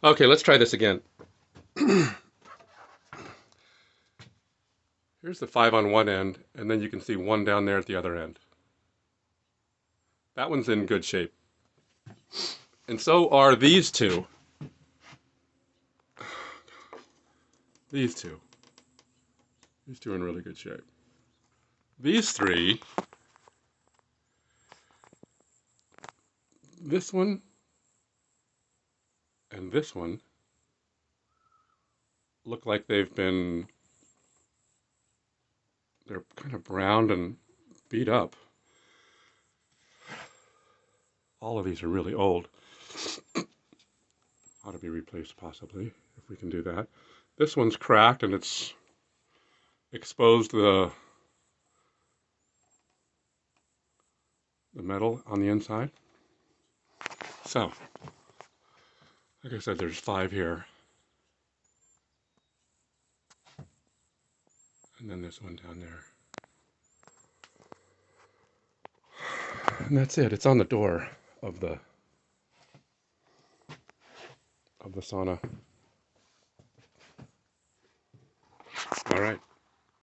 Okay, let's try this again. Here's the 5 on one end, and then you can see one down there at the other end. That one's in good shape. And so are these two. These two. These two are in really good shape. These three, this one and this one, look like they're kind of browned and beat up. All of these are really old. Ought to be replaced possibly, if we can do that. This one's cracked and it's exposed the metal on the inside. So, like I said, there's 5 here. And then this one down there. And that's it. It's on the door of the sauna. All right.